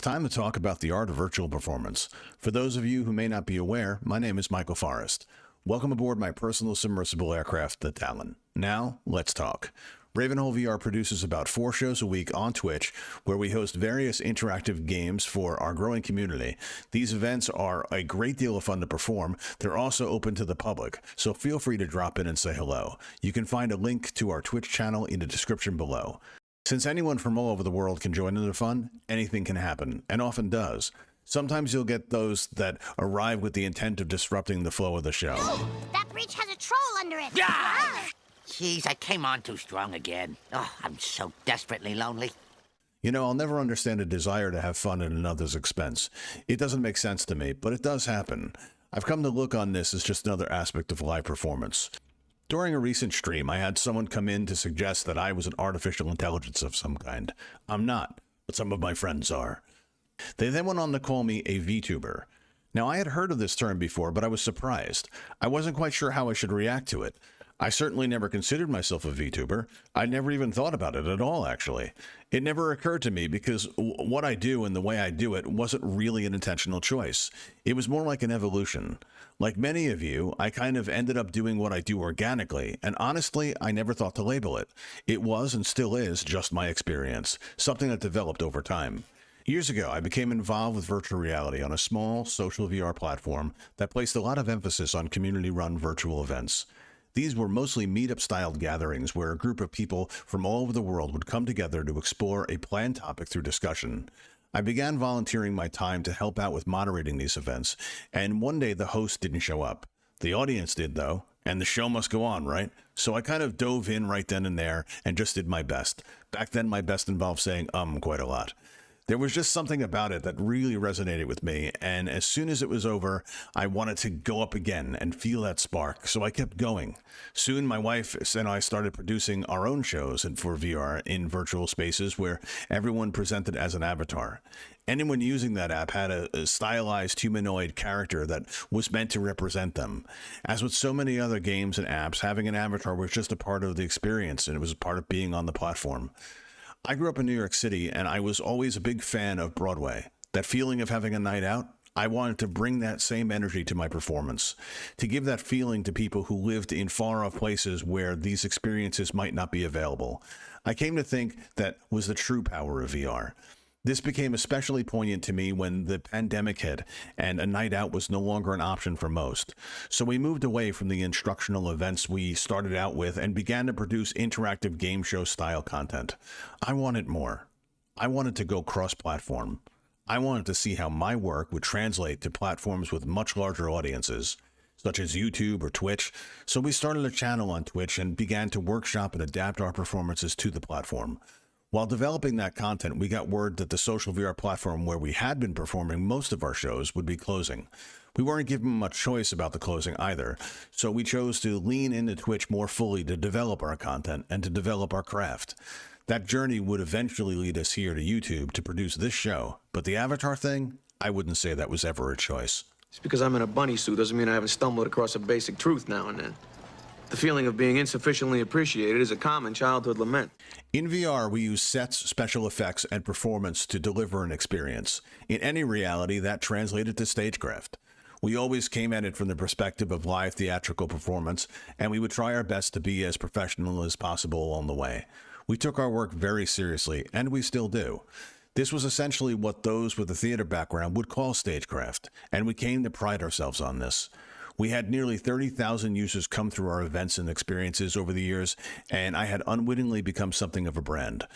Time to talk about the art of virtual performance. For those of you who may not be aware, my name is Michael Forrest. Welcome aboard my personal submersible aircraft, the Talon. Now, let's talk. Ravenhole VR produces about 4 shows a week on Twitch, where we host various interactive games for our growing community. These events are a great deal of fun to perform. They're also open to the public, so feel free to drop in and say hello. You can find a link to our Twitch channel in the description below. Since anyone from all over the world can join in the fun, anything can happen, and often does. Sometimes you'll get those that arrive with the intent of disrupting the flow of the show. Ooh, that bridge has a troll under it. Jeez, I came on too strong again. Oh, I'm so desperately lonely. You know, I'll never understand a desire to have fun at another's expense. It doesn't make sense to me, but it does happen. I've come to look on this as just another aspect of live performance. During a recent stream, I had someone come in to suggest that I was an artificial intelligence of some kind. I'm not, but some of my friends are. They then went on to call me a VTuber. Now, I had heard of this term before, but I was surprised. I wasn't quite sure how I should react to it. I certainly never considered myself a VTuber. I never even thought about it at all, actually. It never occurred to me because what I do and the way I do it wasn't really an intentional choice. It was more like an evolution. Like many of you, I kind of ended up doing what I do organically, and honestly, I never thought to label it. It was and still is just my experience, something that developed over time. Years ago, I became involved with virtual reality on a small social VR platform that placed a lot of emphasis on community-run virtual events. These were mostly meetup-styled gatherings where a group of people from all over the world would come together to explore a planned topic through discussion. I began volunteering my time to help out with moderating these events, and one day the host didn't show up. The audience did, though, and the show must go on, right? So I kind of dove in right then and there and just did my best. Back then, my best involved saying quite a lot. There was just something about it that really resonated with me, and as soon as it was over, I wanted to go up again and feel that spark, so I kept going. Soon, my wife and I started producing our own shows for VR in virtual spaces where everyone presented as an avatar. Anyone using that app had a stylized humanoid character that was meant to represent them. As with so many other games and apps, having an avatar was just a part of the experience, and it was a part of being on the platform. I grew up in New York City, and I was always a big fan of Broadway. That feeling of having a night out, I wanted to bring that same energy to my performance, to give that feeling to people who lived in far-off places where these experiences might not be available. I came to think that was the true power of VR. This became especially poignant to me when the pandemic hit and a night out was no longer an option for most. So we moved away from the instructional events we started out with and began to produce interactive game show style content. I wanted more. I wanted to go cross-platform. I wanted to see how my work would translate to platforms with much larger audiences, such as YouTube or Twitch. So we started a channel on Twitch and began to workshop and adapt our performances to the platform. While developing that content, we got word that the social VR platform where we had been performing most of our shows would be closing. We weren't given much choice about the closing either, so we chose to lean into Twitch more fully to develop our content and to develop our craft. That journey would eventually lead us here to YouTube to produce this show, but the avatar thing, I wouldn't say that was ever a choice. Just because I'm in a bunny suit doesn't mean I haven't stumbled across a basic truth now and then. The feeling of being insufficiently appreciated is a common childhood lament. In VR, we use sets, special effects, and performance to deliver an experience. In any reality, that translated to stagecraft. We always came at it from the perspective of live theatrical performance, and we would try our best to be as professional as possible along the way. We took our work very seriously, and we still do. This was essentially what those with a theater background would call stagecraft, and we came to pride ourselves on this. We had nearly 30,000 users come through our events and experiences over the years, and I had unwittingly become something of a brand.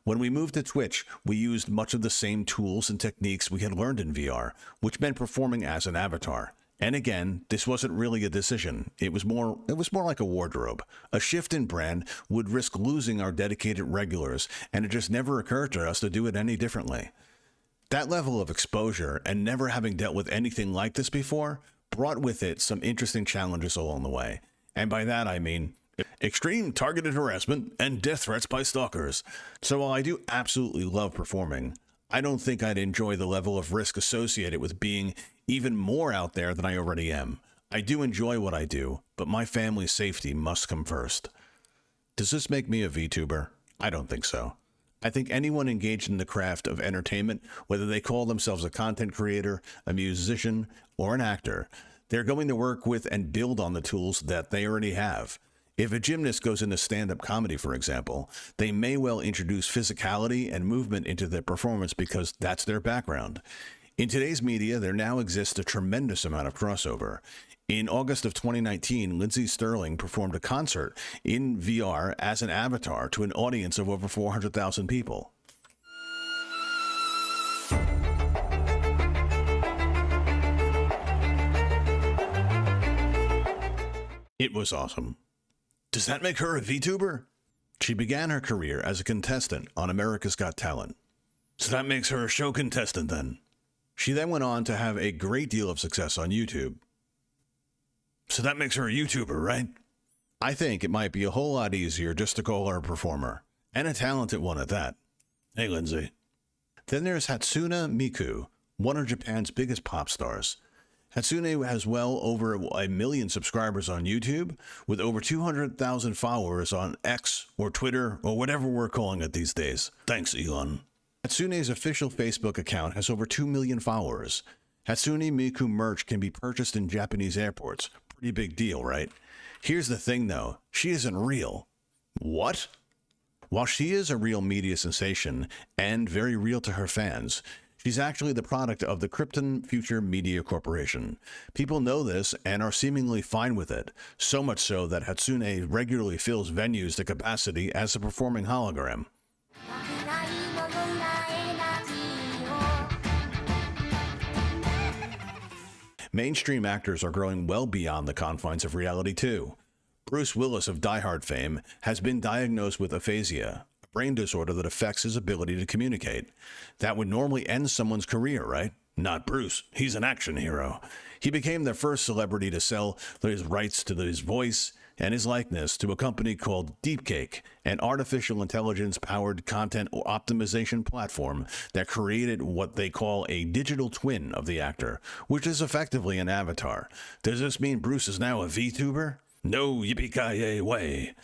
When we moved to Twitch, we used much of the same tools and techniques we had learned in VR, which meant performing as an avatar. And again, this wasn't really a decision. It was more like a wardrobe. A shift in brand would risk losing our dedicated regulars, and it just never occurred to us to do it any differently. That level of exposure, and never having dealt with anything like this before, brought with it some interesting challenges along the way. And by that I mean extreme targeted harassment and death threats by stalkers. So while I do absolutely love performing, I don't think I'd enjoy the level of risk associated with being even more out there than I already am. I do enjoy what I do, but my family's safety must come first. Does this make me a VTuber? I don't think so. I think anyone engaged in the craft of entertainment, whether they call themselves a content creator, a musician, or an actor, they're going to work with and build on the tools that they already have. If a gymnast goes into stand-up comedy, for example, they may well introduce physicality and movement into their performance because that's their background. In today's media, there now exists a tremendous amount of crossover. In August of 2019, Lindsey Sterling performed a concert in VR as an avatar to an audience of over 400,000 people. It was awesome. Does that make her a VTuber? She began her career as a contestant on America's Got Talent. So that makes her a show contestant then. She then went on to have a great deal of success on YouTube. So that makes her a YouTuber, right? I think it might be a whole lot easier just to call her a performer, and a talented one at that. Hey, Lindsay. Then there's Hatsune Miku, one of Japan's biggest pop stars. Hatsune has well over 1 million subscribers on YouTube, with over 200,000 followers on X or Twitter or whatever we're calling it these days. Thanks, Elon. Hatsune's official Facebook account has over 2 million followers. Hatsune Miku merch can be purchased in Japanese airports. Pretty big deal, right? Here's the thing, though. She isn't real. What? While she is a real media sensation and very real to her fans, she's actually the product of the Krypton Future Media Corporation. People know this and are seemingly fine with it, so much so that Hatsune regularly fills venues to capacity as a performing hologram. Mainstream actors are growing well beyond the confines of reality, too. Bruce Willis of Die Hard fame has been diagnosed with aphasia, a brain disorder that affects his ability to communicate. That would normally end someone's career, right? Not Bruce. He's an action hero. He became the first celebrity to sell his rights to his voice and his likeness to a company called Deepcake, an artificial intelligence-powered content optimization platform that created what they call a digital twin of the actor, which is effectively an avatar. Does this mean Bruce is now a VTuber? No yippee-ki-yay way.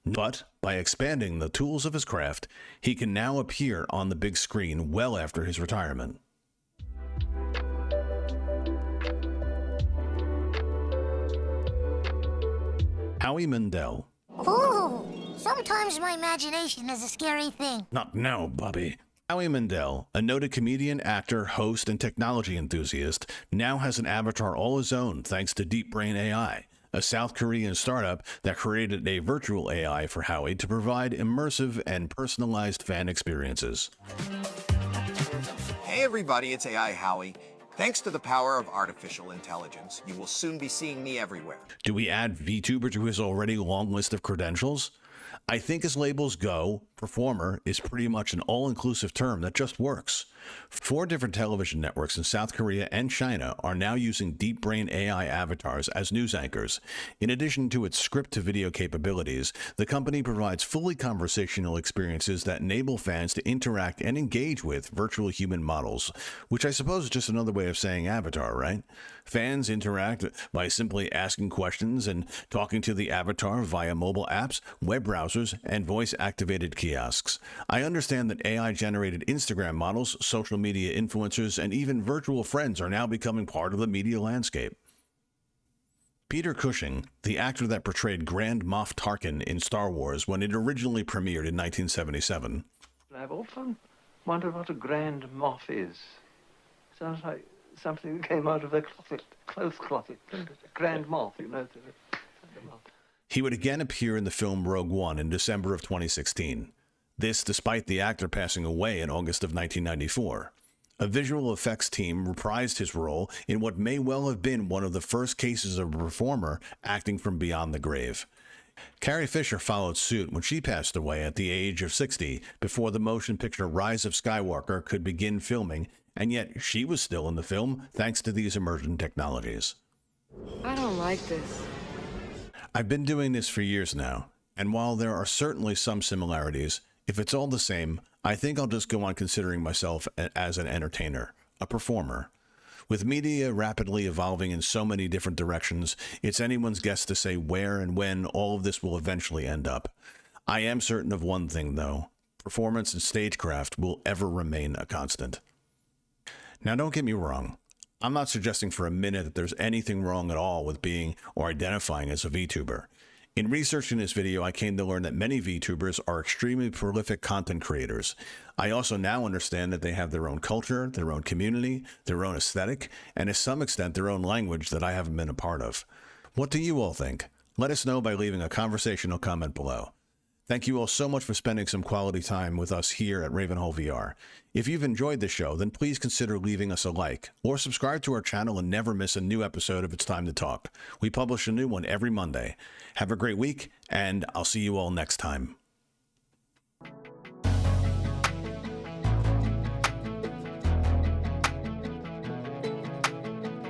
But by expanding the tools of his craft, he can now appear on the big screen well after his retirement. Howie Mandel. Ooh, sometimes my imagination is a scary thing. Not now, Bobby. Howie Mandel, a noted comedian, actor, host, and technology enthusiast, now has an avatar all his own thanks to Deep Brain AI, a South Korean startup that created a virtual AI for Howie to provide immersive and personalized fan experiences. Hey everybody, it's AI Howie. Thanks to the power of artificial intelligence, you will soon be seeing me everywhere. Do we add VTuber to his already long list of credentials? I think as labels go, performer is pretty much an all-inclusive term that just works. 4 different television networks in South Korea and China are now using Deep Brain AI avatars as news anchors. In addition to its script-to-video capabilities, the company provides fully conversational experiences that enable fans to interact and engage with virtual human models, which I suppose is just another way of saying avatar, right? Fans interact by simply asking questions and talking to the avatar via mobile apps, web browsers, and voice-activated kiosks. I understand that AI-generated Instagram models, social media influencers, and even virtual friends are now becoming part of the media landscape. Peter Cushing, the actor that portrayed Grand Moff Tarkin in Star Wars when it originally premiered in 1977. I've often wondered what a Grand Moff is. Sounds like something that came out of a clothes closet. Grand Moff, you know. He would again appear in the film Rogue One in December of 2016. This despite the actor passing away in August of 1994. A visual effects team reprised his role in what may well have been one of the first cases of a performer acting from beyond the grave. Carrie Fisher followed suit when she passed away at the age of 60 before the motion picture Rise of Skywalker could begin filming, and yet she was still in the film thanks to these emergent technologies. I don't like this. I've been doing this for years now, and while there are certainly some similarities, if it's all the same, I think I'll just go on considering myself as an entertainer, a performer. With media rapidly evolving in so many different directions, it's anyone's guess to say where and when all of this will eventually end up. I am certain of one thing, though. performance, and stagecraft will ever remain a constant. Now, don't get me wrong. I'm not suggesting for a minute that there's anything wrong at all with being or identifying as a VTuber. In researching this video, I came to learn that many VTubers are extremely prolific content creators. I also now understand that they have their own culture, their own community, their own aesthetic, and to some extent their own language that I haven't been a part of. What do you all think? Let us know by leaving a conversational comment below. Thank you all so much for spending some quality time with us here at Ravenhole VR. If you've enjoyed the show, then please consider leaving us a like or subscribe to our channel and never miss a new episode of It's Time to Talk. We publish a new one every Monday. Have a great week, and I'll see you all next time.